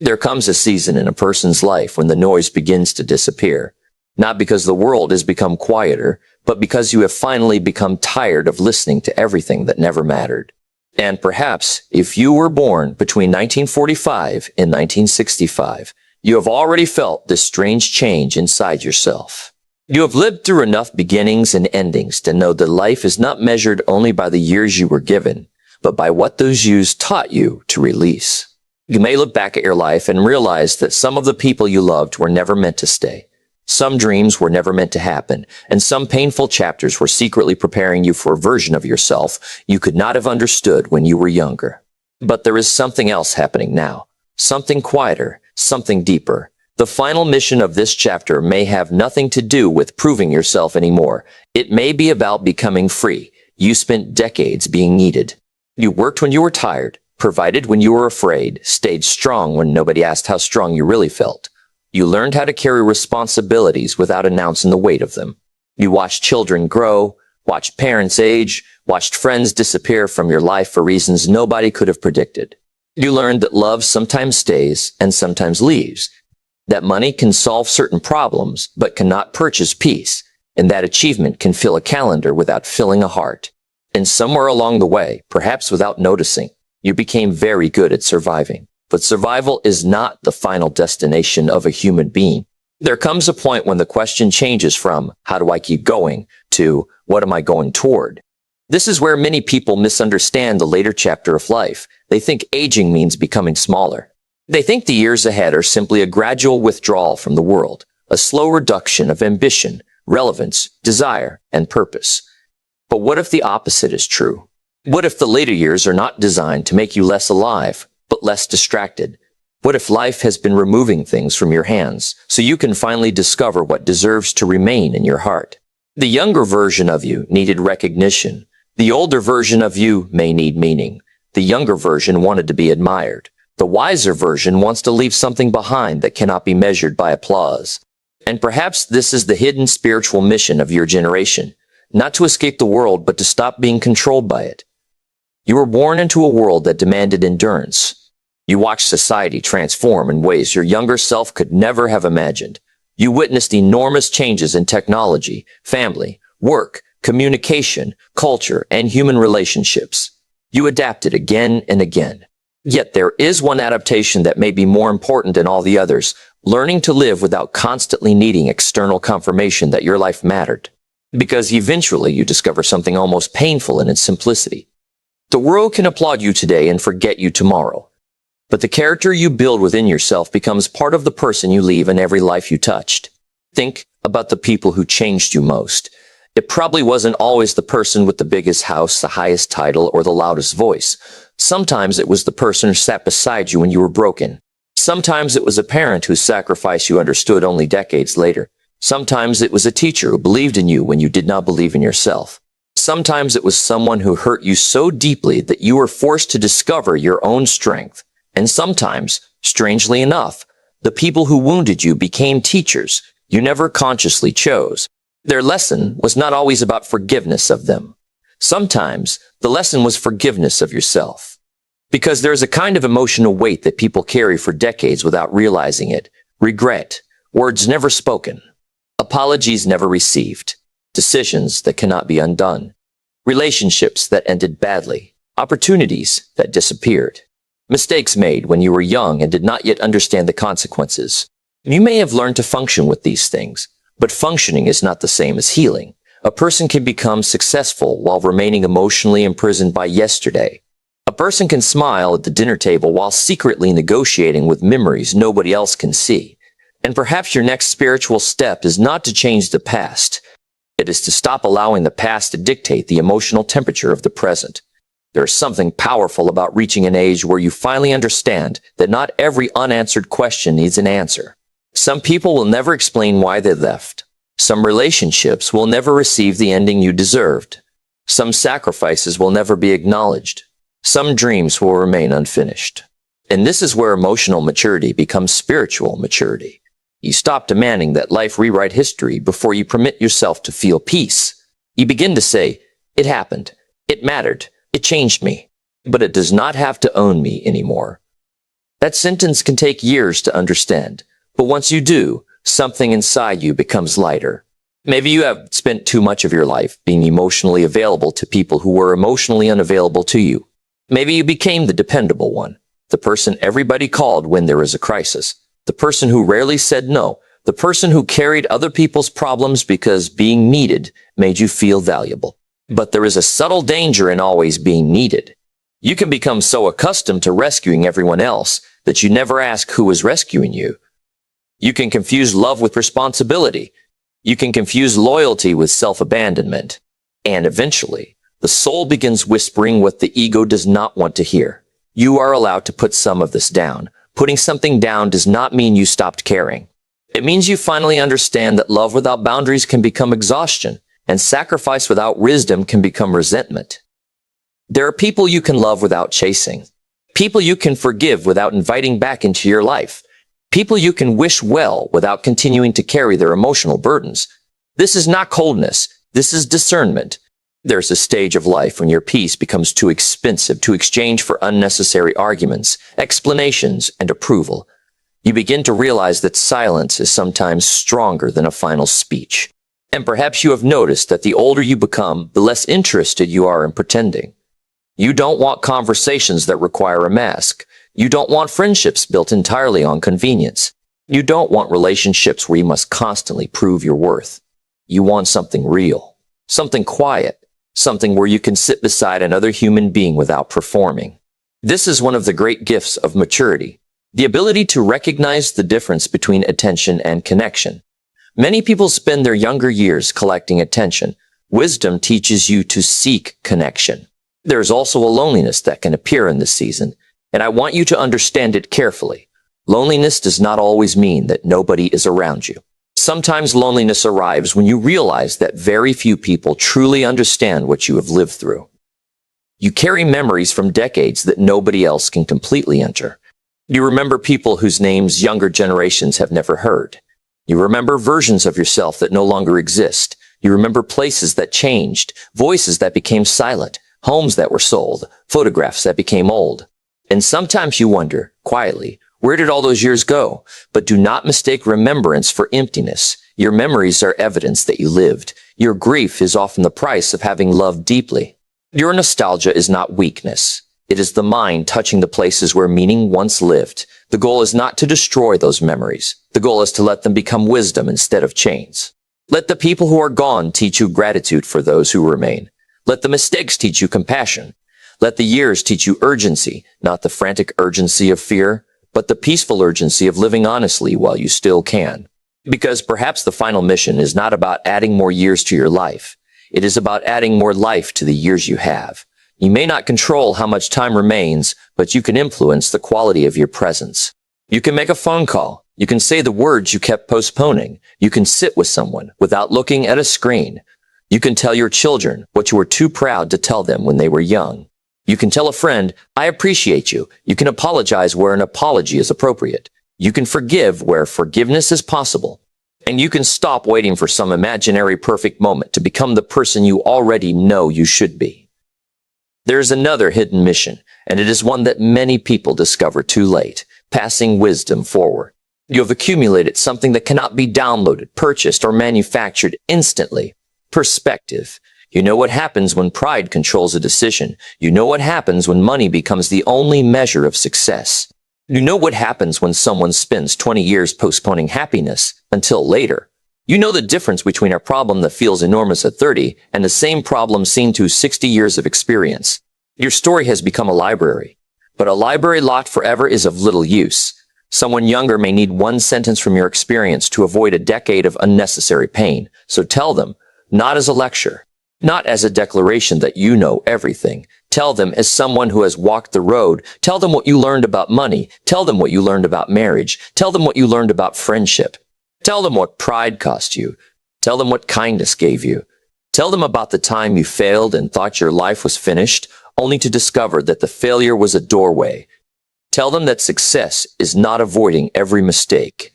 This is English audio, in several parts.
There comes a season in a person's life when the noise begins to disappear, not because the world has become quieter, but because you have finally become tired of listening to everything that never mattered. And perhaps, if you were born between 1945 and 1965, you have already felt this strange change inside yourself. You have lived through enough beginnings and endings to know that life is not measured only by the years you were given, but by what those years taught you to release. You may look back at your life and realize that some of the people you loved were never meant to stay. Some dreams were never meant to happen, and some painful chapters were secretly preparing you for a version of yourself you could not have understood when you were younger. But there is something else happening now. Something quieter, something deeper. The final mission of this chapter may have nothing to do with proving yourself anymore. It may be about becoming free. You spent decades being needed. You worked when you were tired, provided when you were afraid, stayed strong when nobody asked how strong you really felt. You learned how to carry responsibilities without announcing the weight of them. You watched children grow, watched parents age, watched friends disappear from your life for reasons nobody could have predicted. You learned that love sometimes stays and sometimes leaves, that money can solve certain problems but cannot purchase peace, and that achievement can fill a calendar without filling a heart. And somewhere along the way, perhaps without noticing, you became very good at surviving. But survival is not the final destination of a human being. There comes a point when the question changes from, how do I keep going, to, what am I going toward? This is where many people misunderstand the later chapter of life. They think aging means becoming smaller. They think the years ahead are simply a gradual withdrawal from the world, a slow reduction of ambition, relevance, desire, and purpose. But what if the opposite is true? What if the later years are not designed to make you less alive, but less distracted? What if life has been removing things from your hands so you can finally discover what deserves to remain in your heart? The younger version of you needed recognition. The older version of you may need meaning. The younger version wanted to be admired. The wiser version wants to leave something behind that cannot be measured by applause. And perhaps this is the hidden spiritual mission of your generation, not to escape the world, but to stop being controlled by it. You were born into a world that demanded endurance. You watched society transform in ways your younger self could never have imagined. You witnessed enormous changes in technology, family, work, communication, culture, and human relationships. You adapted again and again. Yet there is one adaptation that may be more important than all the others, learning to live without constantly needing external confirmation that your life mattered. Because eventually you discover something almost painful in its simplicity. The world can applaud you today and forget you tomorrow. But the character you build within yourself becomes part of the person you leave in every life you touched. Think about the people who changed you most. It probably wasn't always the person with the biggest house, the highest title, or the loudest voice. Sometimes it was the person who sat beside you when you were broken. Sometimes it was a parent whose sacrifice you understood only decades later. Sometimes it was a teacher who believed in you when you did not believe in yourself. Sometimes it was someone who hurt you so deeply that you were forced to discover your own strength. And sometimes, strangely enough, the people who wounded you became teachers you never consciously chose. Their lesson was not always about forgiveness of them. Sometimes, the lesson was forgiveness of yourself. Because there is a kind of emotional weight that people carry for decades without realizing it. Regret, words never spoken, apologies never received, decisions that cannot be undone, relationships that ended badly, opportunities that disappeared. Mistakes made when you were young and did not yet understand the consequences. You may have learned to function with these things, but functioning is not the same as healing. A person can become successful while remaining emotionally imprisoned by yesterday. A person can smile at the dinner table while secretly negotiating with memories nobody else can see. And perhaps your next spiritual step is not to change the past. It is to stop allowing the past to dictate the emotional temperature of the present. There is something powerful about reaching an age where you finally understand that not every unanswered question needs an answer. Some people will never explain why they left. Some relationships will never receive the ending you deserved. Some sacrifices will never be acknowledged. Some dreams will remain unfinished. And this is where emotional maturity becomes spiritual maturity. You stop demanding that life rewrite history before you permit yourself to feel peace. You begin to say, it happened, it mattered, it changed me, but it does not have to own me anymore. That sentence can take years to understand, but once you do, something inside you becomes lighter. Maybe you have spent too much of your life being emotionally available to people who were emotionally unavailable to you. Maybe you became the dependable one, the person everybody called when there was a crisis, the person who rarely said no, the person who carried other people's problems because being needed made you feel valuable. But there is a subtle danger in always being needed. You can become so accustomed to rescuing everyone else that you never ask who is rescuing you. You can confuse love with responsibility. You can confuse loyalty with self-abandonment. And eventually, the soul begins whispering what the ego does not want to hear. You are allowed to put some of this down. Putting something down does not mean you stopped caring. It means you finally understand that love without boundaries can become exhaustion, and sacrifice without wisdom can become resentment. There are people you can love without chasing. People you can forgive without inviting back into your life. People you can wish well without continuing to carry their emotional burdens. This is not coldness. This is discernment. There's a stage of life when your peace becomes too expensive to exchange for unnecessary arguments, explanations, and approval. You begin to realize that silence is sometimes stronger than a final speech. And perhaps you have noticed that the older you become, the less interested you are in pretending. You don't want conversations that require a mask. You don't want friendships built entirely on convenience. You don't want relationships where you must constantly prove your worth. You want something real, something quiet, something where you can sit beside another human being without performing. This is one of the great gifts of maturity, the ability to recognize the difference between attention and connection. Many people spend their younger years collecting attention. Wisdom teaches you to seek connection. There is also a loneliness that can appear in this season, and I want you to understand it carefully. Loneliness does not always mean that nobody is around you. Sometimes loneliness arrives when you realize that very few people truly understand what you have lived through. You carry memories from decades that nobody else can completely enter. You remember people whose names younger generations have never heard. You remember versions of yourself that no longer exist. You remember places that changed, voices that became silent, homes that were sold, photographs that became old. And sometimes you wonder, quietly, where did all those years go? But do not mistake remembrance for emptiness. Your memories are evidence that you lived. Your grief is often the price of having loved deeply. Your nostalgia is not weakness. It is the mind touching the places where meaning once lived. The goal is not to destroy those memories. The goal is to let them become wisdom instead of chains. Let the people who are gone teach you gratitude for those who remain. Let the mistakes teach you compassion. Let the years teach you urgency, not the frantic urgency of fear, but the peaceful urgency of living honestly while you still can. Because perhaps the final mission is not about adding more years to your life. It is about adding more life to the years you have. You may not control how much time remains, but you can influence the quality of your presence. You can make a phone call. You can say the words you kept postponing. You can sit with someone without looking at a screen. You can tell your children what you were too proud to tell them when they were young. You can tell a friend, I appreciate you. You can apologize where an apology is appropriate. You can forgive where forgiveness is possible. And you can stop waiting for some imaginary perfect moment to become the person you already know you should be. There is another hidden mission, and it is one that many people discover too late, passing wisdom forward. You have accumulated something that cannot be downloaded, purchased, or manufactured instantly. Perspective. You know what happens when pride controls a decision. You know what happens when money becomes the only measure of success. You know what happens when someone spends 20 years postponing happiness until later. You know the difference between a problem that feels enormous at 30 and the same problem seen through 60 years of experience. Your story has become a library, but a library locked forever is of little use. Someone younger may need one sentence from your experience to avoid a decade of unnecessary pain. So tell them, not as a lecture, not as a declaration that you know everything. Tell them as someone who has walked the road. Tell them what you learned about money. Tell them what you learned about marriage. Tell them what you learned about friendship. Tell them what pride cost you. Tell them what kindness gave you. Tell them about the time you failed and thought your life was finished, only to discover that the failure was a doorway. Tell them that success is not avoiding every mistake.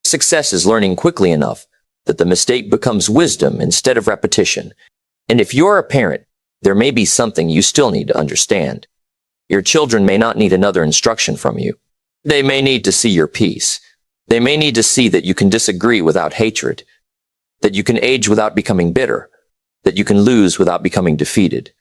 Success is learning quickly enough that the mistake becomes wisdom instead of repetition. And if you're a parent, there may be something you still need to understand. Your children may not need another instruction from you. They may need to see your peace. They may need to see that you can disagree without hatred, that you can age without becoming bitter, that you can lose without becoming defeated,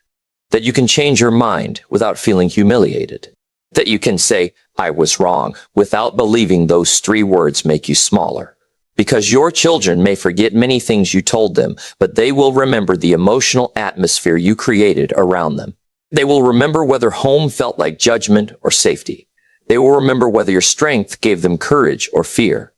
that you can change your mind without feeling humiliated, that you can say, I was wrong, without believing those 3 words make you smaller. Because your children may forget many things you told them, but they will remember the emotional atmosphere you created around them. They will remember whether home felt like judgment or safety. They will remember whether your strength gave them courage or fear.